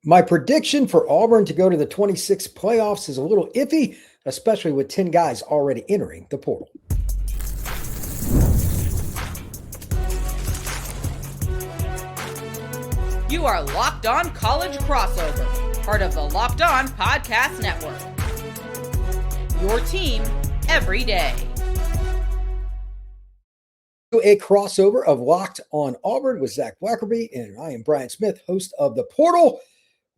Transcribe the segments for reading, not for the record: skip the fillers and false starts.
My prediction for Auburn to go to the 26 playoffs is a little iffy, especially with 10 guys already entering the portal. You are Locked On College Crossover, part of the Locked On Podcast Network. Your team every day. A crossover of Locked On Auburn with Zac Blackerby, and I am Brian Smith, host of The Portal.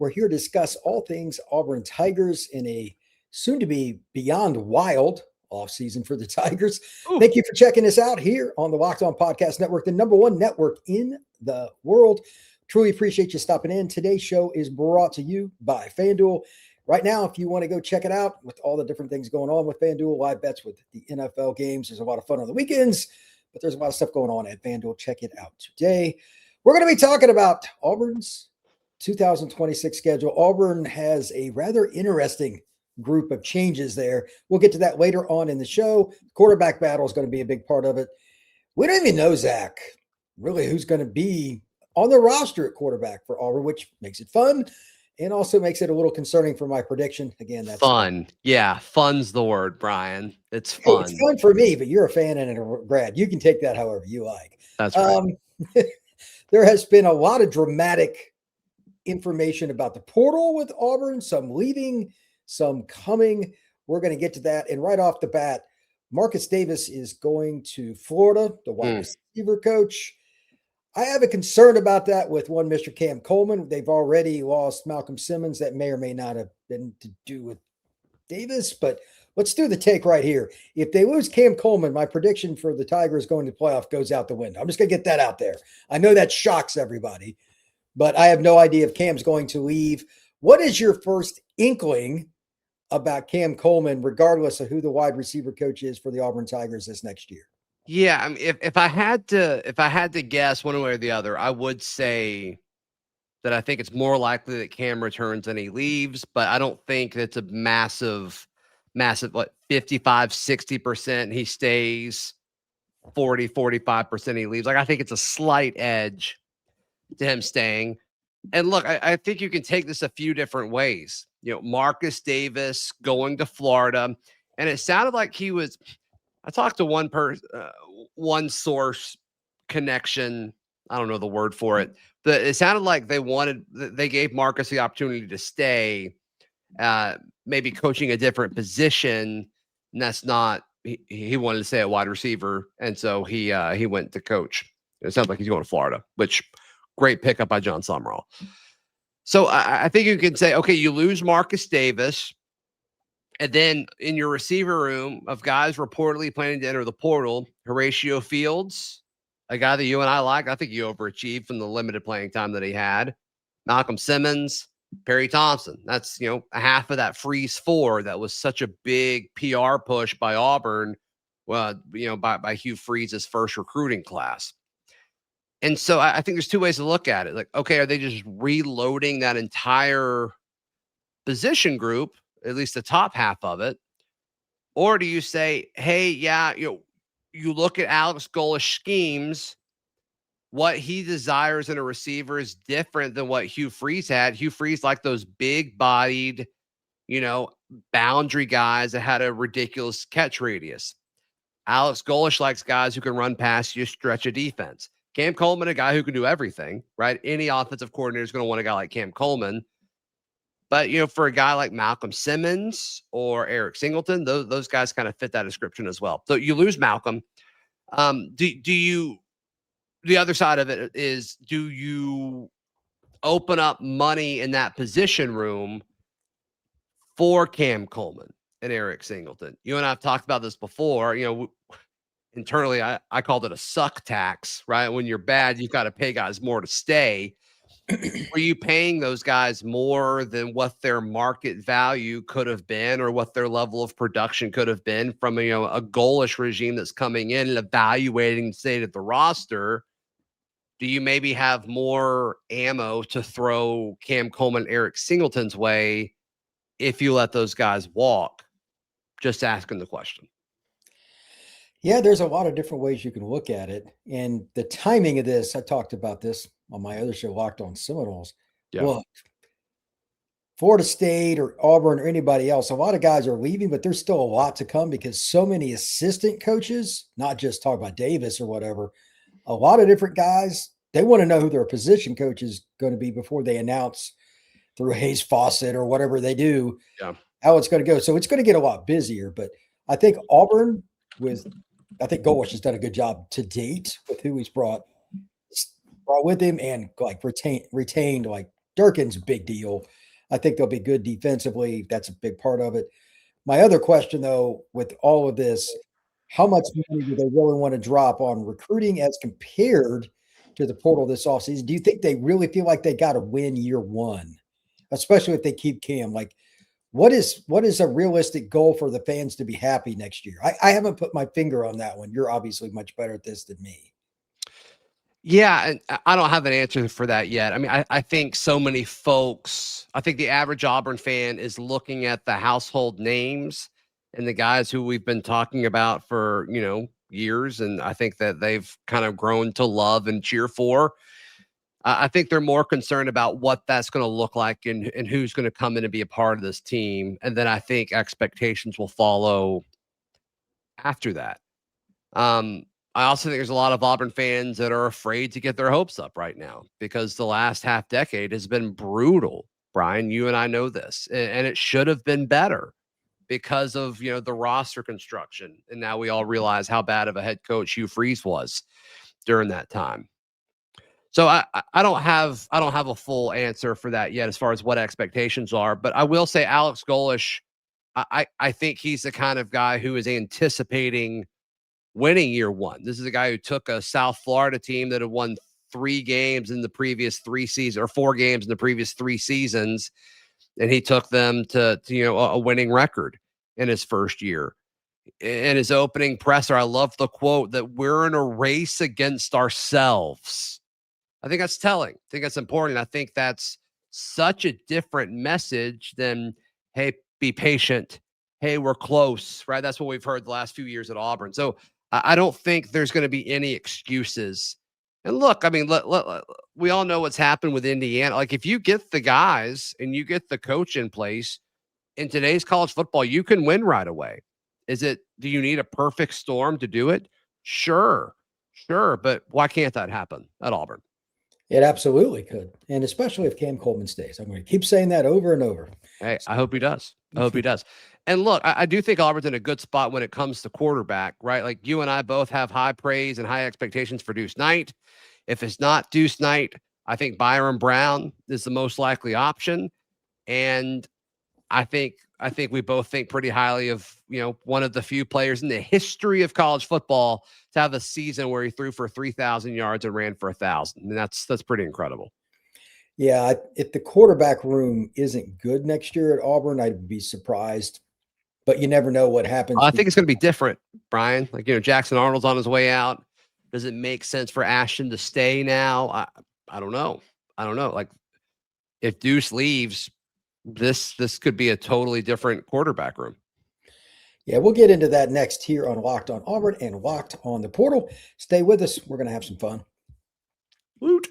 We're here to discuss all things Auburn Tigers in a soon-to-be beyond wild offseason for the Tigers. Ooh. Thank you for checking us out here on the Locked On Podcast Network, the number one network in the world. Truly appreciate you stopping in. Today's show is brought to you by FanDuel. Right now, if you want to go check it out with all the different things going on with FanDuel, live bets with the NFL games, there's a lot of fun on the weekends, but there's a lot of stuff going on at FanDuel. Check it out today. We're going to be talking about Auburn's 2026 schedule. Auburn has a rather interesting group of changes there. We'll get to that later on in the show. Quarterback battle is going to be a big part of it. We don't even know, Zach, really who's going to be on the roster at quarterback for Auburn, which makes it fun and also makes it a little concerning for my prediction. Again, that's fun. Yeah, fun's the word, Brian. It's fun. Hey, it's fun for me, but you're a fan and a grad. You can take that however you like. That's right. There has been a lot of dramatic information about the portal with Auburn, some leaving, some coming. We're going to get to that. And right off the bat, Marcus Davis is going to Florida, the wide receiver coach. I have a concern about that with one Mr. Cam Coleman. They've already lost Malcolm Simmons. That may or may not have been to do with Davis, but let's do the take right here. If they lose Cam Coleman, my prediction for the Tigers going to playoff goes out the window. I'm just going to get that out there. I know that shocks everybody, but I have no idea if Cam's going to leave. What is your first inkling about Cam Coleman, regardless of who the wide receiver coach is for the Auburn Tigers this next year? Yeah, I mean, if I had to guess one way or the other, I would say that I think it's more likely that Cam returns than he leaves, but I don't think it's a massive, 55, 60% he stays, 40, 45% he leaves. Like, I think it's a slight edge to him staying. And look, I think you can take this a few different ways. You know, Marcus Davis going to Florida, and it sounded like he was. I talked to one source connection. I don't know the word for it, but it sounded like they gave Marcus the opportunity to stay, maybe coaching a different position. And that's not, he wanted to stay at wide receiver. And so he went to coach. It sounds like he's going to Florida, which great pickup by John Summerall. So I think you can say, okay, you lose Marcus Davis. And then in your receiver room of guys reportedly planning to enter the portal, Horatio Fields, a guy that you and I like. I think he overachieved from the limited playing time that he had. Malcolm Simmons, Perry Thompson. That's, a half of that Freeze 4 that was such a big PR push by Auburn, by Hugh Freeze's first recruiting class. And so I think there's two ways to look at it. Like, okay, are they just reloading that entire position group, at least the top half of it? Or do you say, hey, yeah, you look at Alex Golesh schemes, what he desires in a receiver is different than what Hugh Freeze had. Hugh Freeze liked those big-bodied, boundary guys that had a ridiculous catch radius. Alex Golesh likes guys who can run past you, stretch a defense. Cam Coleman, a guy who can do everything, right? Any offensive coordinator is going to want a guy like Cam Coleman. But, for a guy like Malcolm Simmons or Eric Singleton, those guys kind of fit that description as well. So you lose Malcolm. The other side of it is, do you open up money in that position room for Cam Coleman and Eric Singleton? You and I have talked about this before. Internally, I called it a suck tax, right? When you're bad, you've got to pay guys more to stay. Were you paying those guys more than what their market value could have been or what their level of production could have been from a Golesh regime that's coming in and evaluating the state of the roster? Do you maybe have more ammo to throw Cam Coleman, Eric Singleton's way if you let those guys walk? Just asking the question. Yeah, there's a lot of different ways you can look at it. And the timing of this, I talked about this on my other show, Locked On Seminoles. Yeah. Look, Florida State or Auburn or anybody else, a lot of guys are leaving, but there's still a lot to come because so many assistant coaches, not just talk about Davis or whatever, a lot of different guys, they want to know who their position coach is going to be before they announce through Hayes Fawcett or whatever they do Yeah. how it's going to go. So it's going to get a lot busier. But I think Auburn I think Golesh has done a good job to date with who he's brought with him and like retained like Durkin's a big deal. I think they'll be good defensively. That's a big part of it. My other question, though, with all of this, how much money do they really want to drop on recruiting as compared to the portal this offseason? Do you think they really feel like they got to win year one, especially if they keep Cam? Like, what is a realistic goal for the fans to be happy next year? I haven't put my finger on that one. You're obviously much better at this than me. Yeah, and I don't have an answer for that yet. I mean, I think so many folks, I think the average Auburn fan is looking at the household names and the guys who we've been talking about for, years. And I think that they've kind of grown to love and cheer for. I think they're more concerned about what that's going to look like and who's going to come in and be a part of this team. And then I think expectations will follow after that. I also think there's a lot of Auburn fans that are afraid to get their hopes up right now because the last half decade has been brutal. Brian, you and I know this, and it should have been better because of, the roster construction. And now we all realize how bad of a head coach Hugh Freeze was during that time. So I don't have a full answer for that yet as far as what expectations are, but I will say Alex Golesh, I think he's the kind of guy who is anticipating winning year one. This is a guy who took a South Florida team that had won 3 games in the previous 3 seasons or 4 games in the previous 3 seasons. And he took them to a winning record in his first year. In his opening presser, I love the quote that we're in a race against ourselves. I think that's telling. I think that's important. I think that's such a different message than, hey, be patient. Hey, we're close, right? That's what we've heard the last few years at Auburn. So I don't think there's going to be any excuses. And look, I mean, we all know what's happened with Indiana. Like, if you get the guys and you get the coach in place in today's college football, you can win right away. Do you need a perfect storm to do it? Sure. But why can't that happen at Auburn? It absolutely could. And especially if Cam Coleman stays. I'm going to keep saying that over and over. Hey, I hope he does. And look, I do think Auburn's in a good spot when it comes to quarterback, right? Like, you and I both have high praise and high expectations for Deuce Knight. If it's not Deuce Knight, I think Byron Brown is the most likely option. And I think we both think pretty highly of, one of the few players in the history of college football to have a season where he threw for 3,000 yards and ran for 1,000. I mean, that's pretty incredible. Yeah, if the quarterback room isn't good next year at Auburn, I'd be surprised. But you never know what happens. I think it's going to be different, Brian. Like, Jackson Arnold's on his way out. Does it make sense for Ashton to stay now? I don't know. Like, if Deuce leaves, this could be a totally different quarterback room. Yeah, we'll get into that next here on Locked on Auburn and Locked on the Portal. Stay with us. We're going to have some fun. Woot.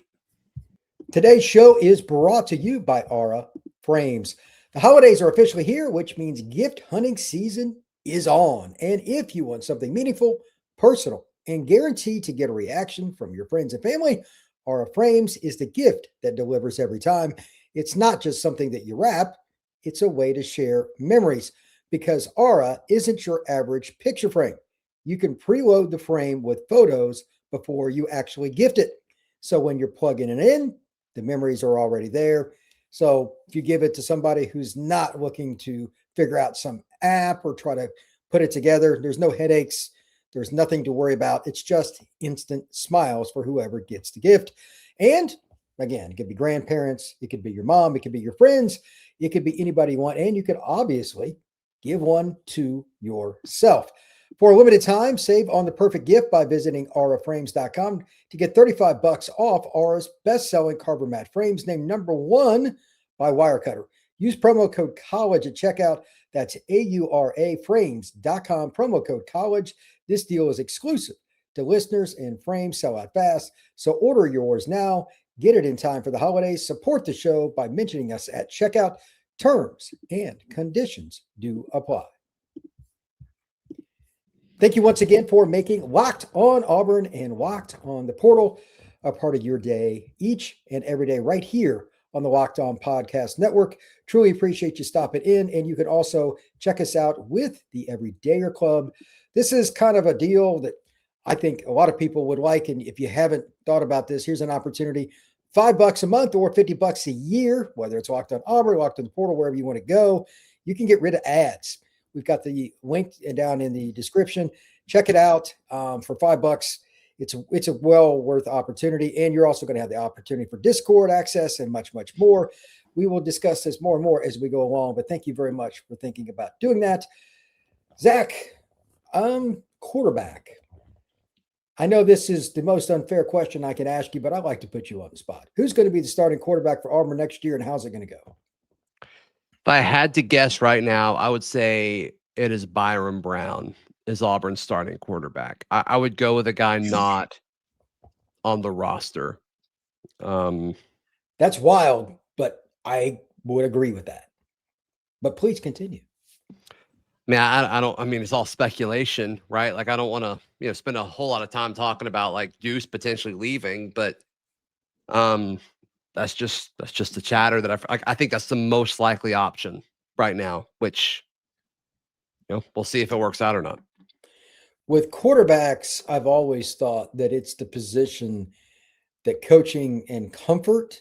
Today's show is brought to you by Aura Frames. The holidays are officially here, which means gift hunting season is on. And if you want something meaningful, personal, and guaranteed to get a reaction from your friends and family, Aura Frames is the gift that delivers every time. It's not just something that you wrap, it's a way to share memories, because Aura isn't your average picture frame. You can preload the frame with photos before you actually gift it. So when you're plugging it in, the memories are already there. So if you give it to somebody who's not looking to figure out some app or try to put it together, there's no headaches. There's nothing to worry about. It's just instant smiles for whoever gets the gift. And again, it could be grandparents. It could be your mom. It could be your friends. It could be anybody you want. And you could obviously give one to yourself. For a limited time, save on the perfect gift by visiting auraframes.com to get $35 off Aura's best-selling carbon matte frames, named #1 by Wirecutter. Use promo code COLLEGE at checkout. That's auraframes.com, promo code COLLEGE. This deal is exclusive to listeners, and frames sell out fast. So order yours now. Get it in time for the holidays. Support the show by mentioning us at checkout. Terms and conditions do apply. Thank you once again for making Locked On Auburn and Locked On the Portal a part of your day each and every day right here on the Locked On Podcast Network. Truly appreciate you stopping in, and you can also check us out with the Everydayer Club. This is kind of a deal that I think a lot of people would like, and if you haven't thought about this, here's an opportunity. $5 a month or $50 a year, whether it's Locked On Auburn, Locked On the Portal, wherever you want to go, you can get rid of ads. We've got the link down in the description. Check it out for $5. It's a well worth opportunity, and you're also going to have the opportunity for Discord access and much, much more. We will discuss this more and more as we go along, but thank you very much for thinking about doing that. Zach, quarterback. I know this is the most unfair question I can ask you, but I'd like to put you on the spot. Who's going to be the starting quarterback for Auburn next year, and how's it going to go? If I had to guess right now, I would say it is Byron Brown is Auburn's starting quarterback. I would go with a guy not on the roster. That's wild, but I would agree with that. But please continue. I mean, it's all speculation, right? Like, I don't want to, spend a whole lot of time talking about like Deuce potentially leaving, but that's just the chatter that I think that's the most likely option right now, which, we'll see if it works out or not. With quarterbacks, I've always thought that it's the position that coaching and comfort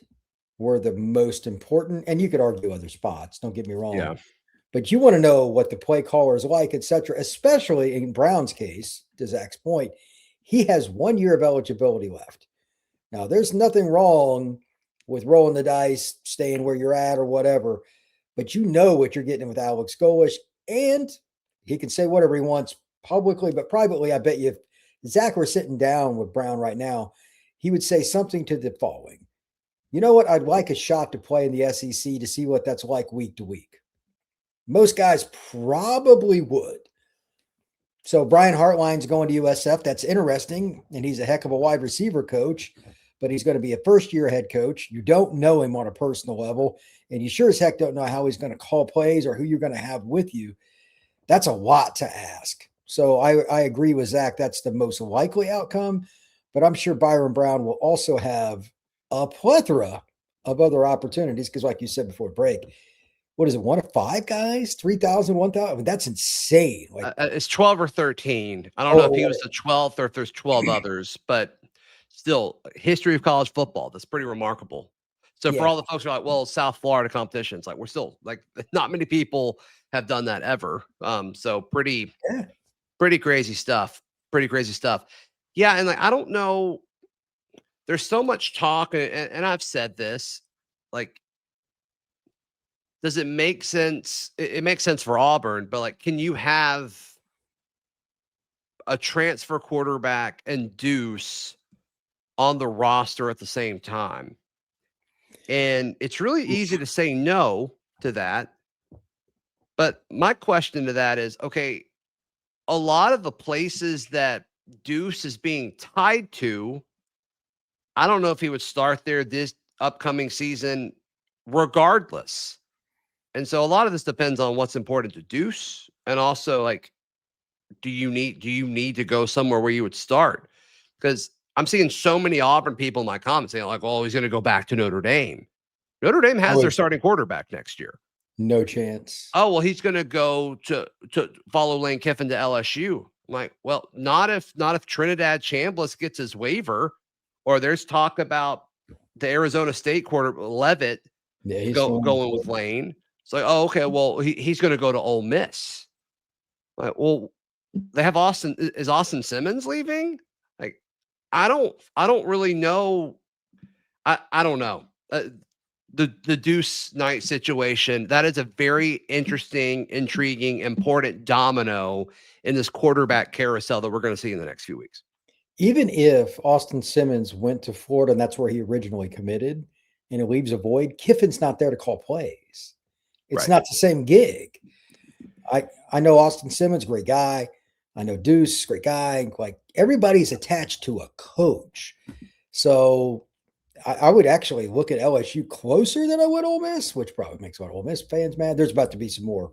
were the most important. And you could argue other spots, don't get me wrong. Yeah. But you want to know what the play caller is like, et cetera, especially in Brown's case, to Zach's point. He has 1 year of eligibility left. Now, there's nothing wrong with rolling the dice, staying where you're at or whatever, but you know what you're getting with Alex Golesh, and he can say whatever he wants publicly, but privately, I bet you if Zach were sitting down with Brown right now, he would say something to the following. You know what? I'd like a shot to play in the SEC to see what that's like week to week. Most guys probably would. So Brian Hartline's going to USF. That's interesting, and he's a heck of a wide receiver coach, but he's going to be a first-year head coach. You don't know him on a personal level, and you sure as heck don't know how he's going to call plays or who you're going to have with you. That's a lot to ask. So I agree with Zach. That's the most likely outcome, but I'm sure Byron Brown will also have a plethora of other opportunities because, like you said before break, what is it, 1 of 5 guys, 3,000, 1,000? I mean, that's insane. Like, it's 12 or 13. I don't know if he was the 12th or if there's 12 others, but still, history of college football. That's pretty remarkable. So for all the folks who are like, well, South Florida competitions, like we're still like not many people have done that ever. So pretty crazy stuff. Pretty crazy stuff. Yeah, and like I don't know. There's so much talk, and I've said this, like, does it make sense? It makes sense for Auburn, but like, can you have a transfer quarterback and Deuce on the roster at the same time? And it's really easy to say no to that. But my question to that is, okay, a lot of the places that Deuce is being tied to, I don't know if he would start there this upcoming season regardless. And so a lot of this depends on what's important to Deuce. And also, like, do you need to go somewhere where you would start? Because I'm seeing so many Auburn people in my comments saying, like, well, he's going to go back to Notre Dame. Notre Dame has their starting quarterback next year. No chance. Oh, well, he's going to go to follow Lane Kiffin to LSU. I'm like, well, not if Trinidad Chambliss gets his waiver, or there's talk about the Arizona State quarter Levitt going with Lane. It's like, oh, okay, well, he's going to go to Ole Miss. Like, well, they have Austin. Is Austin Simmons leaving? Like, I don't really know. I don't know. The Deuce Knight situation, that is a very interesting, intriguing, important domino in this quarterback carousel that we're going to see in the next few weeks. Even if Austin Simmons went to Florida and that's where he originally committed and it leaves a void, Kiffin's not there to call plays. It's not the same gig. I know Austin Simmons, great guy. I know Deuce, great guy. Like, everybody's attached to a coach. So I would actually look at LSU closer than I would Ole Miss, which probably makes a lot of Ole Miss fans mad. There's about to be some more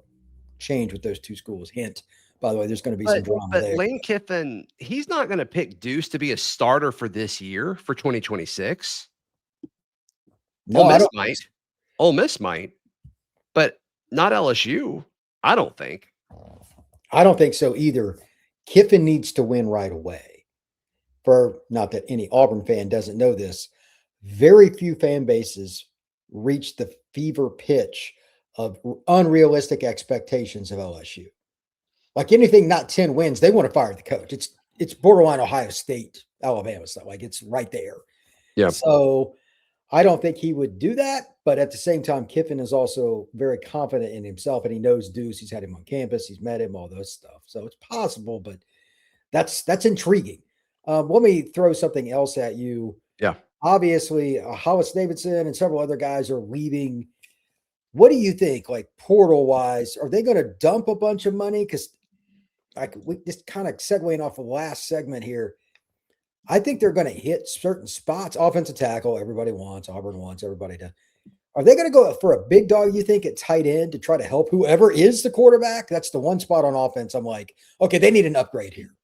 change with those two schools. Hint, by the way, there's going to be some drama But there. Lane Kiffin, he's not going to pick Deuce to be a starter for this year for 2026. No, Ole I Miss don't. might. Ole Miss might, but not LSU. I don't think. I don't think so either. Kiffin needs to win right away. For not that any Auburn fan doesn't know this, very few fan bases reach the fever pitch of unrealistic expectations of LSU. Like anything not 10 wins, they want to fire the coach. It's borderline Ohio State, Alabama stuff. Like it's right there. Yeah. So I don't think he would do that. But at the same time, Kiffin is also very confident in himself and he knows Deuce. He's had him on campus. He's met him, all those stuff. So it's possible, but that's intriguing. Let me throw something else at you. Yeah. Obviously, Hollis Davidson and several other guys are leaving. What do you think, like portal wise? Are they going to dump a bunch of money? Because we just kind of segueing off the last segment here. I think they're going to hit certain spots. Offensive tackle, everybody wants. Auburn wants everybody to. Are they going to go for a big dog, you think, at tight end to try to help whoever is the quarterback? That's the one spot on offense. I'm like, okay, they need an upgrade here.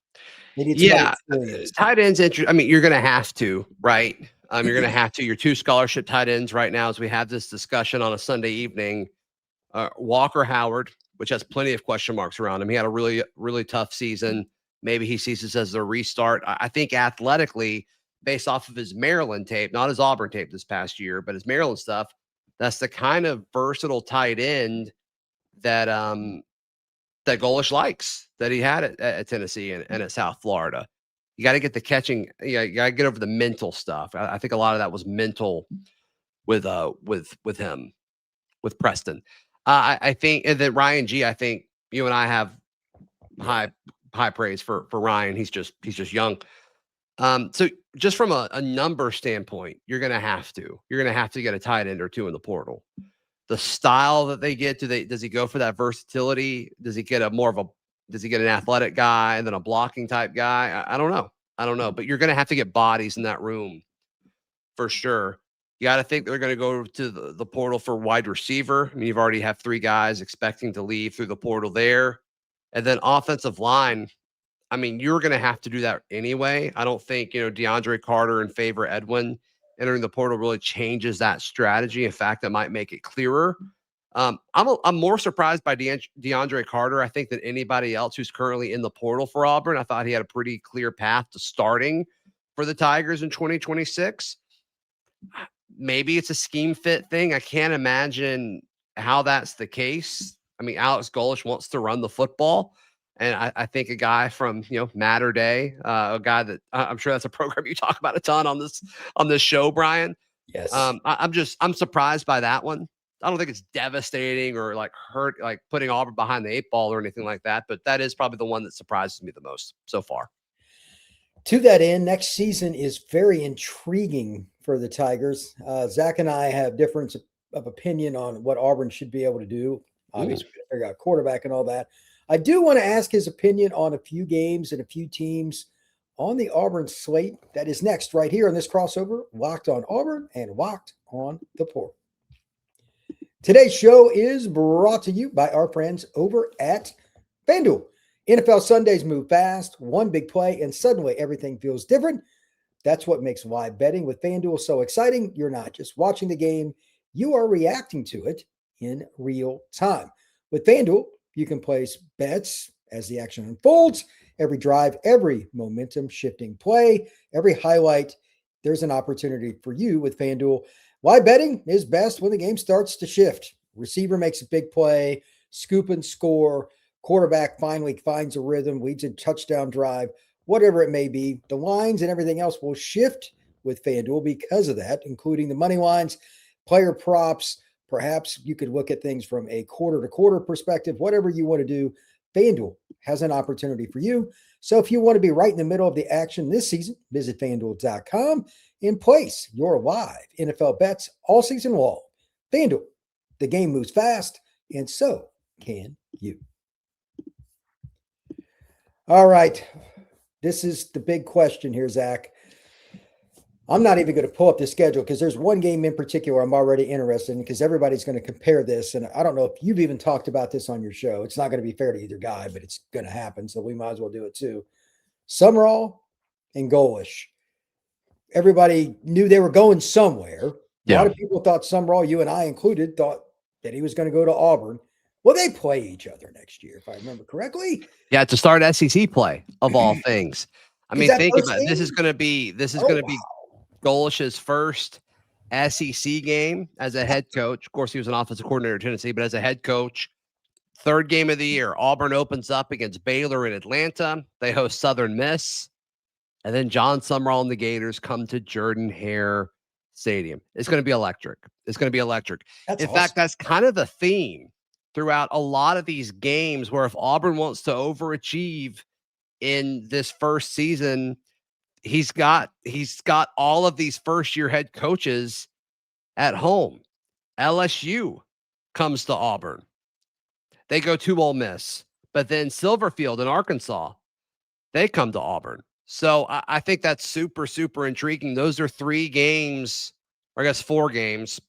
Tight ends. I mean, you're going to have to, right? You're going to have to. Your two scholarship tight ends right now, as we have this discussion on a Sunday evening, Walker Howard, which has plenty of question marks around him. He had a really, really tough season. Maybe he sees this as a restart. I think athletically, based off of his Maryland tape, not his Auburn tape this past year, but his Maryland stuff, that's the kind of versatile tight end that that Golesh likes, that he had at Tennessee and at South Florida. You got to get the catching. You got to get over the mental stuff. I think a lot of that was mental with him, with Preston. I think that Ryan G. I think you and I have high praise for Ryan. He's just young. So just from a number standpoint, you're gonna have to get a tight end or two in the portal. The style that they get, does he go for that versatility? Does he get an athletic guy and then a blocking type guy? I don't know. But you're gonna have to get bodies in that room for sure. You got to think they're going to go to the portal for wide receiver. I mean, you've already have 3 guys expecting to leave through the portal there. And then offensive line, I mean, you're going to have to do that anyway. I don't think, DeAndre Carter and Favor Edwin entering the portal really changes that strategy. In fact, that might make it clearer. I'm more surprised by DeAndre Carter, I think, than anybody else who's currently in the portal for Auburn. I thought he had a pretty clear path to starting for the Tigers in 2026. Maybe it's a scheme fit thing. I can't imagine how that's the case. I mean, Alex Golesh wants to run the football. And I think a guy from, Matter Day, a guy that I'm sure that's a program you talk about a ton on this show, Brian. Yes. I'm surprised by that one. I don't think it's devastating or hurt, like putting Auburn behind the 8 ball or anything like that. But that is probably the one that surprises me the most so far. To that end, next season is very intriguing for the Tigers. Zach and I have difference of opinion on what Auburn should be able to do. Obviously, we figure out quarterback and all that. I do want to ask his opinion on a few games and a few teams on the Auburn slate. That is next right here on this crossover, Locked on Auburn and Locked on the Portal. Today's show is brought to you by our friends over at FanDuel. NFL Sundays move fast, one big play, and suddenly everything feels different. That's what makes live betting with FanDuel so exciting. You're not just watching the game, you are reacting to it in real time. With FanDuel, you can place bets as the action unfolds. Every drive, every momentum shifting play, every highlight, there's an opportunity for you with FanDuel. Live betting is best when the game starts to shift. Receiver makes a big play, scoop and score. Quarterback finally finds a rhythm, leads a touchdown drive, whatever it may be. The lines and everything else will shift with FanDuel because of that, including the money lines, player props. Perhaps you could look at things from a quarter-to-quarter perspective. Whatever you want to do, FanDuel has an opportunity for you. So if you want to be right in the middle of the action this season, visit FanDuel.com and place your live NFL bets all season long. FanDuel, the game moves fast, and so can you. All right. This is the big question here, Zach. I'm not even going to pull up the schedule because there's one game in particular I'm already interested in because everybody's going to compare this. And I don't know if you've even talked about this on your show. It's not going to be fair to either guy, but it's going to happen. So we might as well do it too. Summerall and Golesh. Everybody knew they were going somewhere. A lot of people thought Summerall, you and I included, thought that he was going to go to Auburn. Well, they play each other next year, if I remember correctly. Yeah, to start SEC play of all things. I mean, think about it. This is game? going to be Golesh's first SEC game as a head coach. Of course, he was an offensive coordinator at Tennessee, but as a head coach, third game of the year. Auburn opens up against Baylor in Atlanta. They host Southern Miss. And then John Summerall and the Gators come to Jordan-Hare Stadium. It's going to be electric. It's going to be electric. In fact, that's kind of the theme throughout a lot of these games where if Auburn wants to overachieve in this first season, he's got all of these first-year head coaches at home. LSU comes to Auburn. They go to Ole Miss. But then Silverfield in Arkansas, they come to Auburn. So I think that's super, super intriguing. Those are 3 games, or I guess 4 games,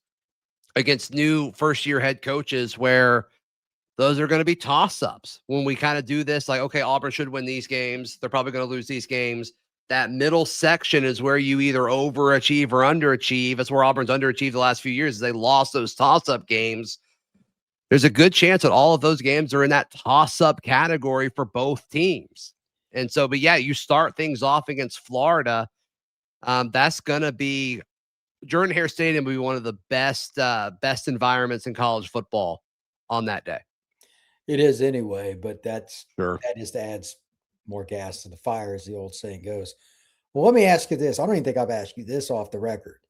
against new first-year head coaches where those are going to be toss-ups. When we kind of do this, like, okay, Auburn should win these games. They're probably going to lose these games. That middle section is where you either overachieve or underachieve. That's where Auburn's underachieved the last few years. They lost those toss-up games. There's a good chance that all of those games are in that toss-up category for both teams. And so, but yeah, you start things off against Florida. That's going to be Jordan-Hare Stadium will be one of the best environments in college football on that day. It is anyway, but that just adds more gas to the fire, as the old saying goes. Well, let me ask you this. I don't even think I've asked you this off the record.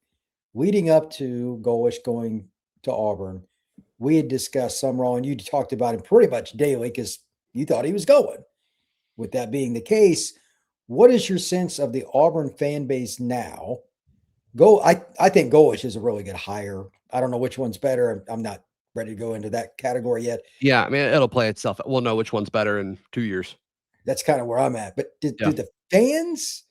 Leading up to Golesh going to Auburn, we had discussed Summerall, and you talked about him pretty much daily because you thought he was going. With that being the case, what is your sense of the Auburn fan base now? I think Golesh is a really good hire. I don't know which one's better. I'm not ready to go into that category yet. Yeah, I mean, it'll play itself. We'll know which one's better in 2 years. That's kind of where I'm at. But do the fans,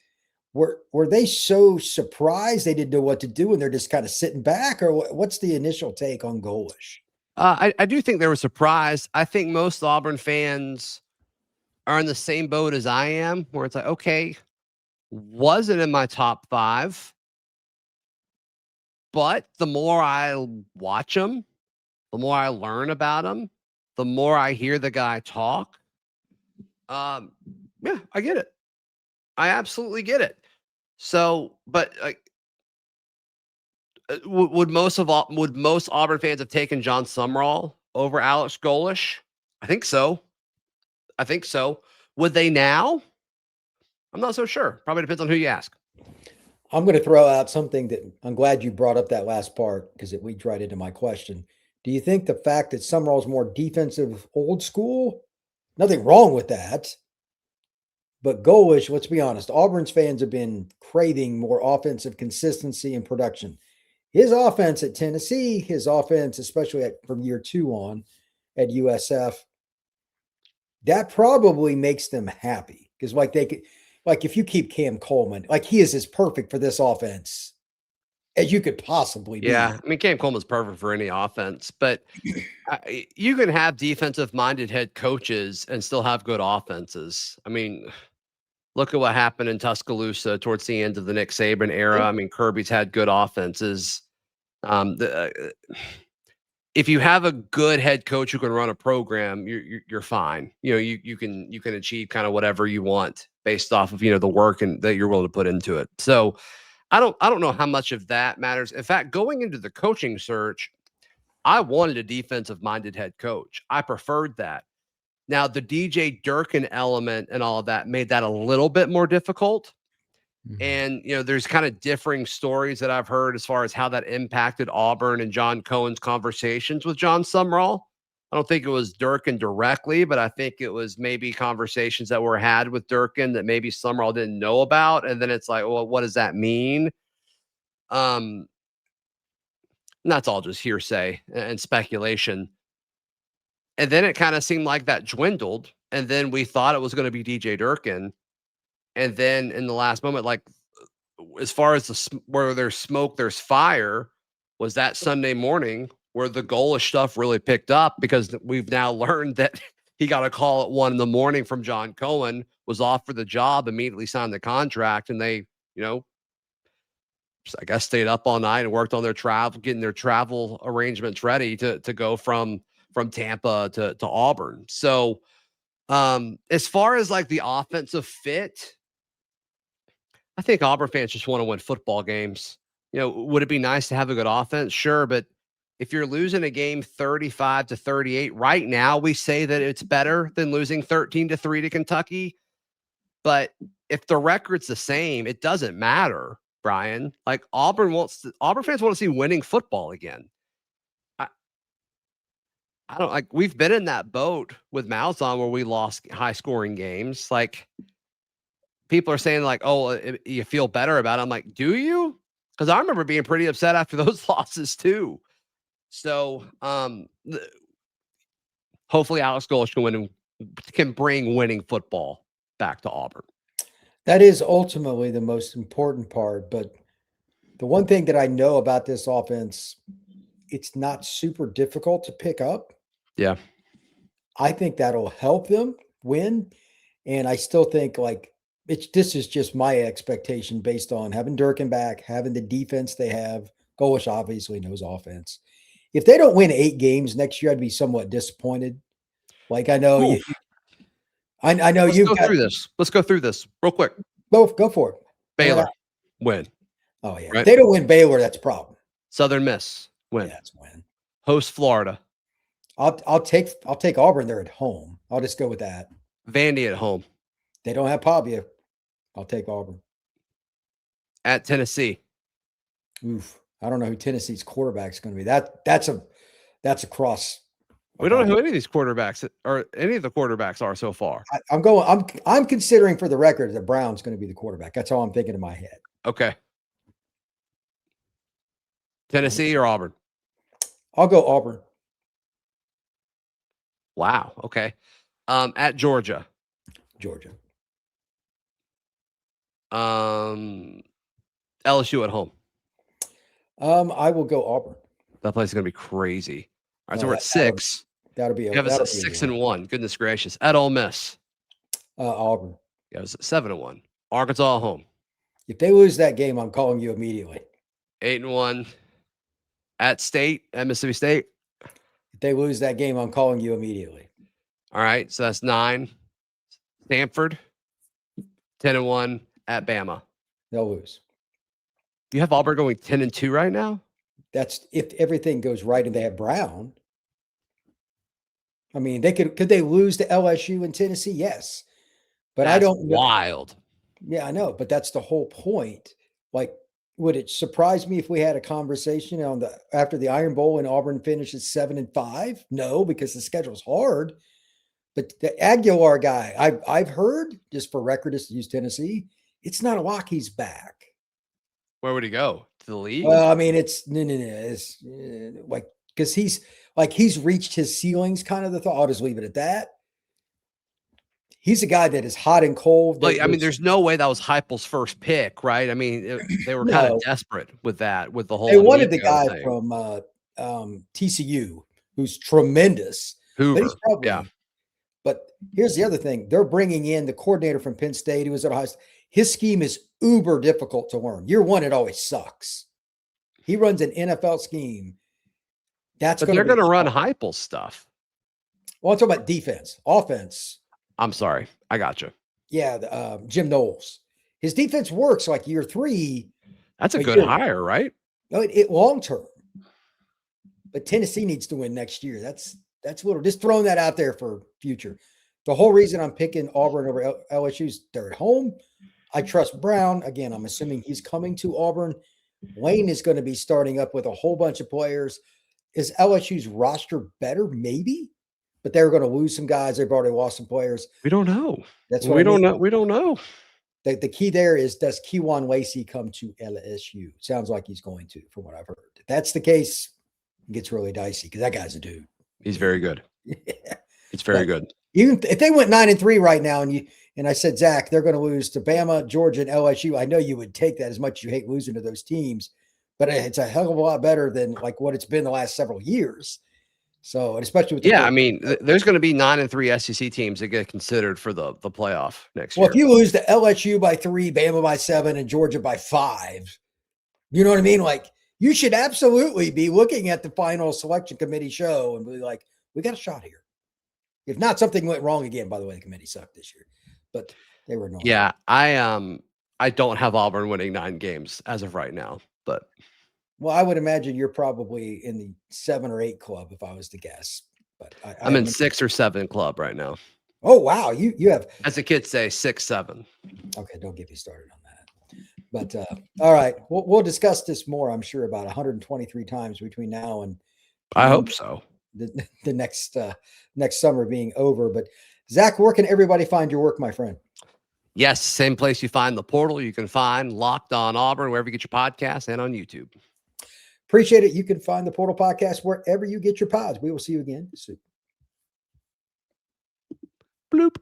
were they so surprised they didn't know what to do and they're just kind of sitting back? Or what's the initial take on Golesh? I do think they were surprised. I think most Auburn fans are in the same boat as I am, where it's like, okay, wasn't in my top 5, but the more I watch him, the more I learn about him, the more I hear the guy talk. Yeah, I get it. I absolutely get it. So, but would most Auburn fans have taken John Summerall over Alex Golesh? I think so. Would they now? I'm not so sure. Probably depends on who you ask. I'm going to throw out something that I'm glad you brought up that last part because it leads right into my question. Do you think the fact that Summerall's more defensive, old school, nothing wrong with that, but Golesh, let's be honest, Auburn's fans have been craving more offensive consistency and production. His offense at Tennessee, his offense, especially from year 2 on at USF, that probably makes them happy because if you keep Cam Coleman, he is as perfect for this offense as you could possibly be. Yeah, I mean, Cam Coleman's perfect for any offense, but you can have defensive-minded head coaches and still have good offenses. I mean, look at what happened in Tuscaloosa towards the end of the Nick Saban era. I mean, Kirby's had good offenses. If you have a good head coach who can run a program, you're fine. You can achieve kind of whatever you want based off of the work and that you're willing to put into it. So I don't know how much of that matters. In fact, going into the coaching search, I wanted a defensive-minded head coach. I preferred that. Now, the DJ Durkin element and all of that made that a little bit more difficult. Mm-hmm. And, there's kind of differing stories that I've heard as far as how that impacted Auburn and John Cohen's conversations with John Summerall. I don't think it was Durkin directly, but I think it was maybe conversations that were had with Durkin that maybe Summerall didn't know about. And then it's like, well, what does that mean? And that's all just hearsay and speculation. And then it kind of seemed like that dwindled. And then we thought it was going to be DJ Durkin. And then in the last moment, as far as where there's smoke, there's fire, was that Sunday morning where the Golesh stuff really picked up, because we've now learned that he got a call at 1 a.m. from John Cohen, was offered the job, immediately signed the contract, and they, I guess, stayed up all night and worked on their travel, getting their travel arrangements ready to go from Tampa to Auburn. So as far as like the offensive fit, I think Auburn fans just want to win football games. Would it be nice to have a good offense? Sure. But if you're losing a game 35-38 right now, we say that it's better than losing 13-3 to Kentucky. But if the record's the same, it doesn't matter, Brian. Like Auburn fans want to see winning football again. I don't like, we've been in that boat with Malzahn where we lost high scoring games. Like, people are saying like, oh, you feel better about it. I'm like, do you? Because I remember being pretty upset after those losses too. So hopefully Alex Golesh can bring winning football back to Auburn. That is ultimately the most important part. But the one thing that I know about this offense, it's not super difficult to pick up. Yeah. I think that'll help them win. And I still think like this is just my expectation based on having Durkin back, having the defense they have. Golesh obviously knows offense. If they don't win 8 games next year, I'd be somewhat disappointed. Like I know I know Let's go through this. Let's go through this real quick. Go for it. Baylor, win. Oh yeah. Right? If they don't win Baylor, that's a problem. Southern Miss, win. Yeah, that's a win. Host Florida. I'll take Auburn there at home. I'll just go with that. Vandy at home. They don't have Pavia. I'll take Auburn. At Tennessee. Oof. I don't know who Tennessee's quarterback is going to be. That's a cross. We don't know who any of these quarterbacks or any of the quarterbacks are so far. I'm considering for the record that Brown's going to be the quarterback. That's all I'm thinking in my head. Okay. Tennessee or Auburn? I'll go Auburn. Wow. Okay. At Georgia. LSU at home. I will go Auburn. That place is going to be crazy. All right, so we're at 6. That'll be you have us at 6-1. Goodness gracious. At Ole Miss. Auburn. Yeah, it was at 7-1. Arkansas at home. If they lose that game, I'm calling you immediately. 8-1. At Mississippi State. If they lose that game, I'm calling you immediately. All right, so that's 9. Stanford, 10-1 at Bama. They'll lose. You have Auburn going 10-2 right now? That's if everything goes right and they have Brown. I mean, could they lose to LSU and Tennessee? Yes. But that's I don't know. Wild. Yeah, I know, but that's the whole point. Like, would it surprise me if we had a conversation after the Iron Bowl and Auburn finishes 7-5? No, because the schedule's hard. But the Aguilar guy, I've heard, just for record, just to use Tennessee, it's not a lock he's back. Where would he go? To the league? Well, I mean, it's no. It's like, because he's reached his ceilings, kind of the thought. I'll just leave it at that. He's a guy that is hot and cold. Like, I mean, there's no way that was Heupel's first pick, right? I mean, they were kind of desperate with that, with the whole. They wanted the guy thing from TCU, who's tremendous. Hoover, but he's probably, But here's the other thing: they're bringing in the coordinator from Penn State, who was at Ohio State. His scheme is uber difficult to learn. Year one, it always sucks. He runs an NFL scheme. But they're going to run Heupel's stuff. Well, I'm talking about defense, offense. I'm sorry. I got you. Yeah, Jim Knowles. His defense works like year 3. That's a good hire, right? No, it long term. But Tennessee needs to win next year. That's little. Just throwing that out there for future. The whole reason I'm picking Auburn over LSU is they're at home. I trust Brown. Again, I'm assuming he's coming to Auburn. Wayne is going to be starting up with a whole bunch of players. Is LSU's roster better? Maybe. But they're going to lose some guys. They've already lost some players. We don't know. That's what we don't know. We don't know. The key there is, does Kewan Lacey come to LSU? Sounds like he's going to, from what I've heard. If that's the case, it gets really dicey because that guy's a dude. He's very good. It's very good. Even if they went 9-3 right now, and And I said, Zach, they're going to lose to Bama, Georgia, and LSU. I know you would take that as much as you hate losing to those teams, but it's a hell of a lot better than like what it's been the last several years. So, and especially with the I mean, there's going to be 9 and 3 SEC teams that get considered for the playoff next year. Well, if you lose to LSU by 3, Bama by 7, and Georgia by 5, you know what I mean? Like, you should absolutely be looking at the final selection committee show and be like, we got a shot here. If not, something went wrong again. By the way, the committee sucked this year, but they were normal. Yeah, I don't have Auburn winning 9 games as of right now, but well, I would imagine you're probably in the 7 or 8 club if I was to guess. But I'm in 6 or 7 club right now. Oh wow, you have, as the kids say, 6, 7. Okay, don't get me started on that. But all right, we'll discuss this more. I'm sure about 123 times between now and I hope so. The next summer being over. But Zach, where can everybody find your work, my friend? Yes, same place you find the portal. You can find Locked On Auburn wherever you get your podcasts and on YouTube. Appreciate it. You can find the Portal Podcast wherever you get your pods. We will see you again soon. Bloop.